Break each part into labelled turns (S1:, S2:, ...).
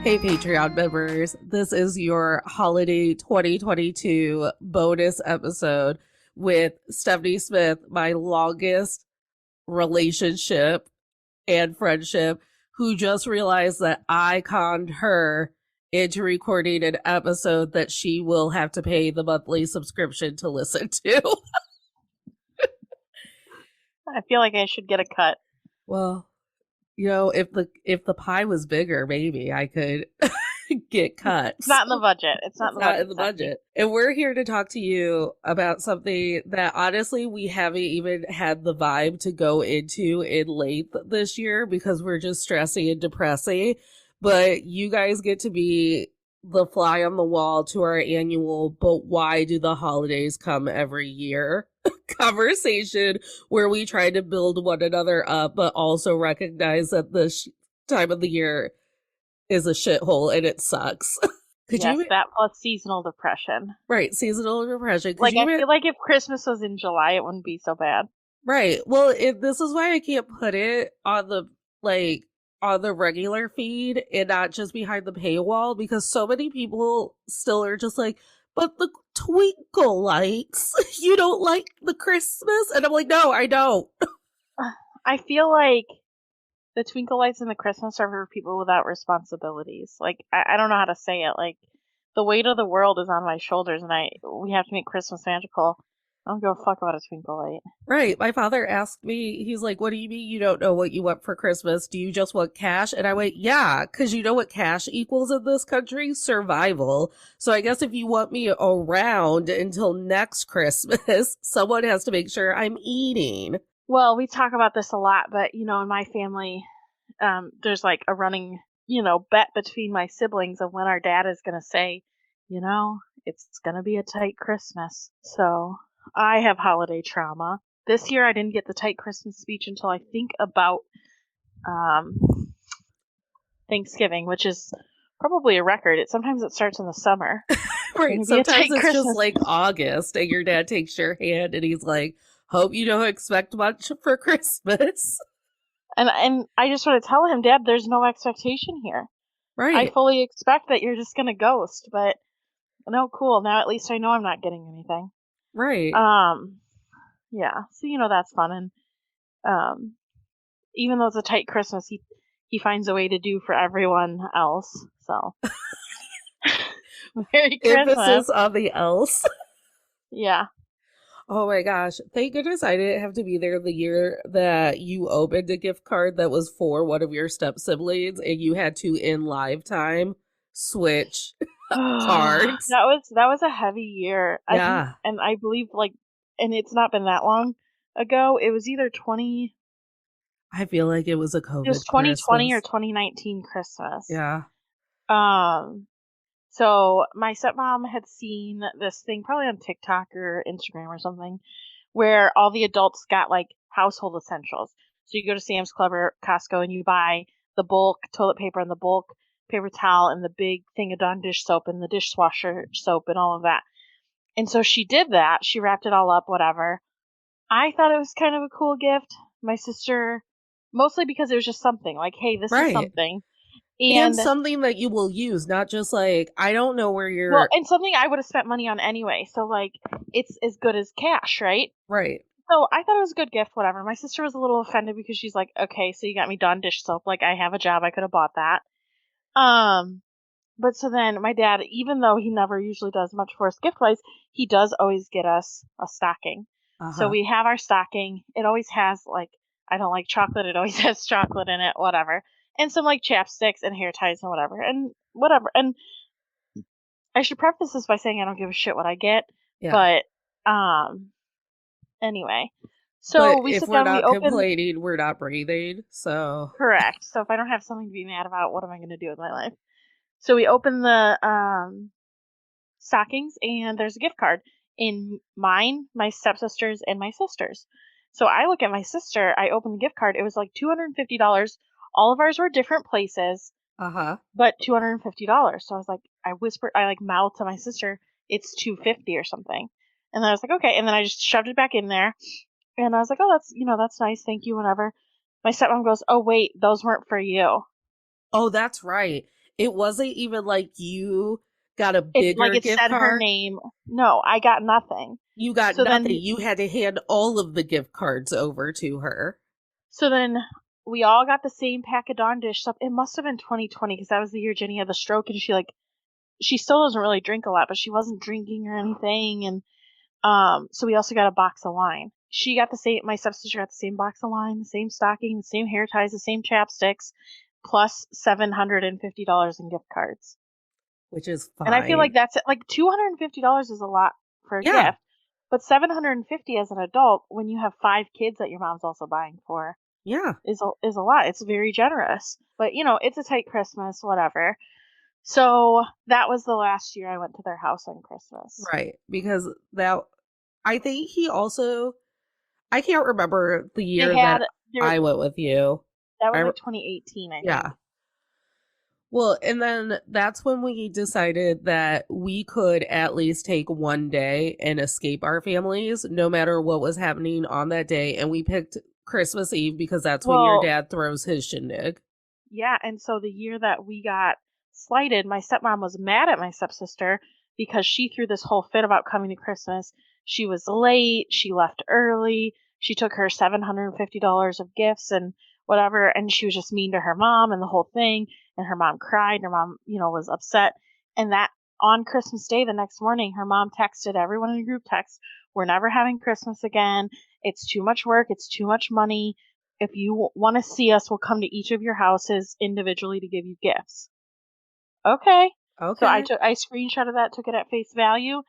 S1: Hey, Patreon members, this is your holiday 2022 bonus episode with Stephanie Smith, my longest relationship and friendship, who just realized that I conned her into recording an episode that she will have to pay the monthly subscription to listen to.
S2: I feel like I should get a cut.
S1: Well, you know, if the pie was bigger, maybe I could get cuts.
S2: It's not in the budget. It's not
S1: in the budget. And we're here to talk to you about something that honestly we haven't even had the vibe to go into in length this year because we're just stressing and depressing. But you guys get to be the fly on the wall to our annual "But why do the holidays come every year?" conversation, where we try to build one another up, but also recognize that this time of the year is a shithole and it sucks.
S2: That plus seasonal depression.
S1: Right, seasonal depression.
S2: I feel like if Christmas was in July, it wouldn't be so bad.
S1: Right. Well, this is why I can't put it on the regular feed and not just behind the paywall, because so many people still are just like, but the twinkle lights, you don't like the Christmas? And I'm like, no, I don't.
S2: I feel like the twinkle lights and the Christmas are for people without responsibilities. Like, I don't know how to say it. Like, the weight of the world is on my shoulders, and we have to make Christmas magical. I don't give a fuck about a twinkle light.
S1: Right. My father asked me, he's like, what do you mean you don't know what you want for Christmas? Do you just want cash? And I went, yeah, because you know what cash equals in this country? Survival. So I guess if you want me around until next Christmas, someone has to make sure I'm eating.
S2: Well, we talk about this a lot, but, in my family, there's like a running, bet between my siblings of when our dad is going to say, it's going to be a tight Christmas. So I have holiday trauma. This year I didn't get the tight Christmas speech until I think about Thanksgiving, which is probably a record. Sometimes it starts in the summer.
S1: Right. Sometimes it's Christmas. Just like August and your dad takes your hand and he's like, hope you don't expect much for Christmas.
S2: And I just want to tell him, Dad, there's no expectation here.
S1: Right.
S2: I fully expect that you're just going to ghost, but no, cool. Now at least I know I'm not getting anything.
S1: Right.
S2: Yeah. So, that's fun. And even though it's a tight Christmas, he finds a way to do for everyone else. So Merry Christmas.
S1: Emphasis on the else.
S2: Yeah.
S1: Oh my gosh. Thank goodness I didn't have to be there the year that you opened a gift card that was for one of your step siblings and you had to, in live time, switch cards.
S2: That was a heavy year.
S1: Yeah.
S2: And I believe, and it's not been that long ago. It was either
S1: I feel like it was a COVID.
S2: It was 2020
S1: Christmas.
S2: or 2019 Christmas.
S1: Yeah.
S2: So my stepmom had seen this thing probably on TikTok or Instagram or something where all the adults got like household essentials. So you go to Sam's Club or Costco and you buy the bulk toilet paper and the bulk paper towel and the big thing of Dawn dish soap and the dishwasher soap and all of that. And so she did that. She wrapped it all up, whatever. I thought it was kind of a cool gift. My sister, mostly because it was just something like, hey, this is something.
S1: And something that you will use, not just like, I don't know where you're...
S2: Well, and something I would have spent money on anyway. So, like, it's as good as cash, right?
S1: Right.
S2: So I thought it was a good gift, whatever. My sister was a little offended because she's like, okay, so you got me Dawn dish soap. Like, I have a job. I could have bought that. But so then my dad, even though he never usually does much for us gift-wise, he does always get us a stocking. Uh-huh. So we have our stocking. It always has, like, I don't like chocolate. It always has chocolate in it, whatever. And some, like, chapsticks and hair ties and whatever. And whatever. And I should preface this by saying I don't give a shit what I get. Yeah. But, anyway. So
S1: but we sit down, we open... complaining, we're not breathing, so...
S2: Correct. So if I don't have something to be mad about, what am I going to do with my life? So we open the stockings, and there's a gift card in mine, my stepsister's, and my sister's. So I look at my sister, I open the gift card, it was like $250. All of ours were different places, but $250. So I was like, I mouthed to my sister, it's $250 or something. And then I was like, okay. And then I just shoved it back in there. And I was like, oh, that's nice. Thank you, whatever. My stepmom goes, oh, wait, those weren't for you.
S1: Oh, that's right. It wasn't even like you got a
S2: It like
S1: bigger
S2: it
S1: gift
S2: said her
S1: card.
S2: name. No, I got nothing.
S1: You got
S2: So
S1: nothing.
S2: then
S1: You had to hand all of the gift cards over to her.
S2: so then we all got the same pack of Dawn Dish stuff. It must have been 2020 because that was the year Jenny had the stroke, and she still doesn't really drink a lot, but she wasn't drinking or anything. And so we also got a box of wine. She got the same. My stepsister got the same box of wine, the same stocking, the same hair ties, the same chapsticks, plus $750 in gift cards.
S1: Which is
S2: And I feel like
S1: fine.
S2: that's like $250 is a lot for a
S1: Yeah.
S2: gift, but 750 as an adult when you have 5 kids that your mom's also buying for
S1: Yeah.
S2: is a lot. It's very generous, but it's a tight Christmas, whatever. So that was the last year I went to their house on Christmas.
S1: Right. Because that, I think he also, I can't remember the
S2: They
S1: year
S2: had
S1: that
S2: their
S1: I went with you.
S2: That was
S1: I,
S2: like 2018, I
S1: yeah.
S2: think.
S1: Well, and then that's when we decided that we could at least take one day and escape our families, no matter what was happening on that day. And we picked Christmas Eve because that's when your
S2: Well,
S1: dad throws his shindig.
S2: yeah, and so the year that we got slighted, my stepmom was mad at my stepsister because she threw this whole fit about coming to Christmas. She was late, she left early, she took her $750 of gifts and whatever, and she was just mean to her mom and the whole thing. And her mom cried, and her mom, was upset. And that on Christmas Day, the next morning, her mom texted everyone in a group text, "We're never having Christmas again. It's too much work, it's too much money. If you want to see us, we'll come to each of your houses individually to give you gifts." Okay. So
S1: Okay.
S2: I screenshotted that, took it at face value,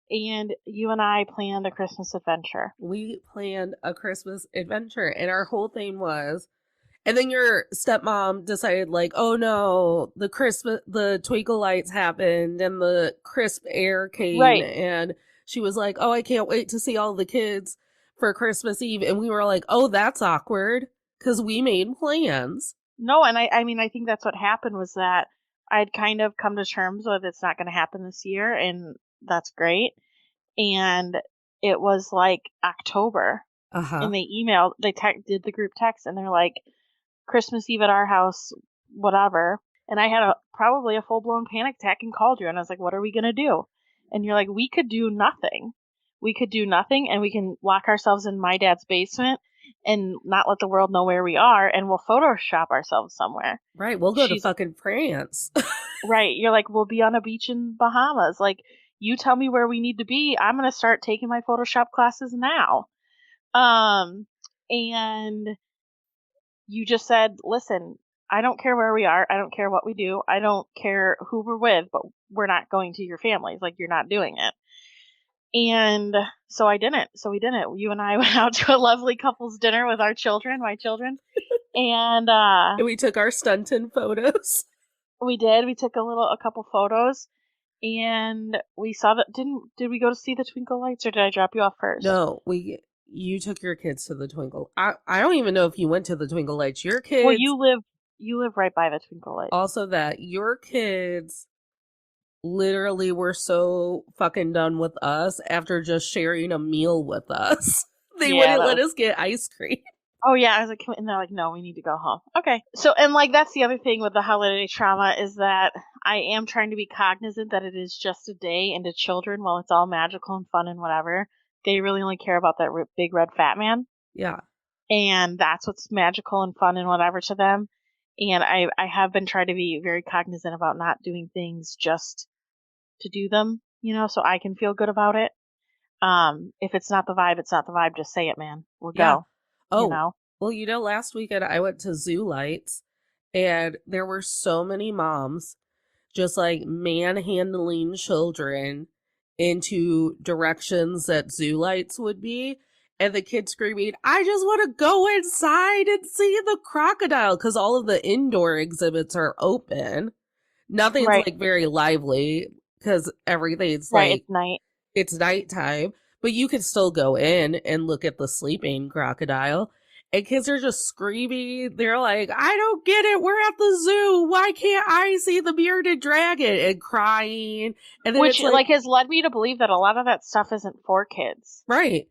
S2: and you and I planned a Christmas adventure.
S1: We planned a Christmas adventure, and our whole thing was, and then your stepmom decided, like, oh no, the twinkle lights happened and the crisp air came.
S2: Right.
S1: And she was like, oh, I can't wait to see all the kids for Christmas Eve. And we were like, oh, that's awkward because we made plans.
S2: No, and I mean, I think that's what happened was that I'd kind of come to terms with it's not going to happen this year, and that's great. And it was like October,
S1: Uh huh.
S2: and did the group text, and they're like, Christmas Eve at our house, whatever. And I had probably a full blown panic attack and called you, and I was like, what are we gonna do? And you're like, we could do nothing. We could do nothing, and we can lock ourselves in my dad's basement and not let the world know where we are, and we'll Photoshop ourselves somewhere.
S1: Right. We'll go to
S2: She's
S1: fucking France.
S2: right. You're like, we'll be on a beach in Bahamas. Like, you tell me where we need to be. I'm gonna start taking my Photoshop classes now. And you just said, listen, I don't care where we are. I don't care what we do. I don't care who we're with, but we're not going to your families. Like, you're not doing it. And so I didn't. So we didn't. You and I went out to a lovely couple's dinner with our children, my children. And
S1: And we took our stunting photos.
S2: we did. We took a couple photos, and we saw that. Did we go to see the twinkle lights, or did I drop you off first?
S1: No, you took your kids to the Twinkle. I don't even know if you went to the Twinkle Lights. Your
S2: Well,
S1: kids,
S2: you live right by the twinkle lights.
S1: also that your kids literally were so fucking done with us after just sharing a meal with us. They
S2: Yeah,
S1: wouldn't
S2: that
S1: let
S2: was.
S1: us get ice cream.
S2: Oh yeah, I was like, and they're like, no, we need to go home. Okay. So, and like, that's the other thing with the holiday trauma is that I am trying to be cognizant that it is just a day, and to children, while it's all magical and fun and whatever, they really only care about that big red fat man,
S1: Yeah.
S2: and that's what's magical and fun and whatever to them. And I have been trying to be very cognizant about not doing things just to do them, so I can feel good about it. If it's not the vibe, it's not the vibe. Just say it, man. We'll
S1: Yeah.
S2: go. You
S1: Oh,
S2: know.
S1: well, last weekend I went to Zoo Lights and there were so many moms just like manhandling children into directions that zoo lights would be. And the kids screaming, I just want to go inside and see the crocodile because all of the indoor exhibits are open. Nothing's
S2: Right.
S1: like very lively because everything's
S2: Right.
S1: like
S2: It's night.
S1: it's nighttime, but you can still go in and look at the sleeping crocodile. And kids are just screaming. They're like, I don't get it. We're at the zoo. Why can't I see the bearded dragon? And crying. And then
S2: Which
S1: it's like,
S2: has led me to believe that a lot of that stuff isn't for kids.
S1: right.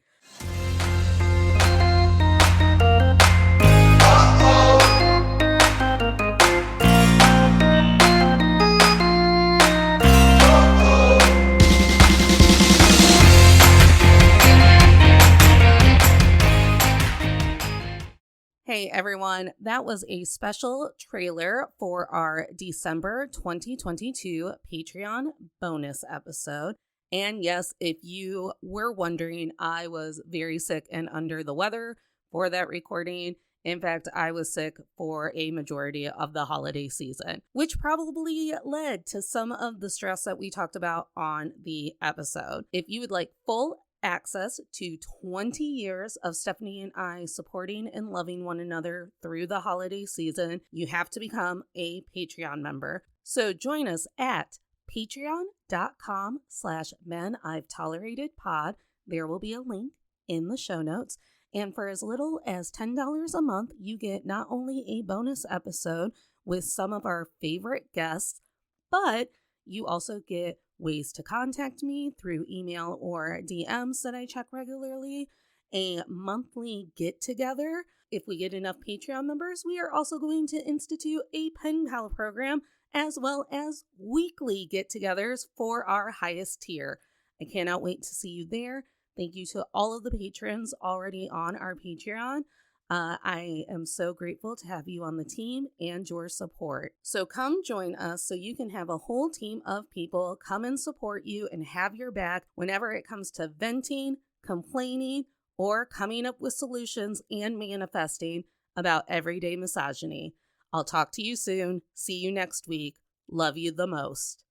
S1: Hey everyone, that was a special trailer for our December 2022 Patreon bonus episode. And yes, if you were wondering, I was very sick and under the weather for that recording. In fact, I was sick for a majority of the holiday season, which probably led to some of the stress that we talked about on the episode. If you would like full access to 20 years of Stephanie and I supporting and loving one another through the holiday season, you have to become a Patreon member. So join us at patreon.com/men I've tolerated pod. There will be a link in the show notes. And for as little as $10 a month, you get not only a bonus episode with some of our favorite guests, but you also get ways to contact me through email or DMs that I check regularly, a monthly get together. If we get enough Patreon members, we are also going to institute a pen pal program as well as weekly get togethers for our highest tier. I cannot wait to see you there. Thank you to all of the patrons already on our Patreon. I am so grateful to have you on the team and your support. So come join us so you can have a whole team of people come and support you and have your back whenever it comes to venting, complaining, or coming up with solutions and manifesting about everyday misogyny. I'll talk to you soon. See you next week. Love you the most.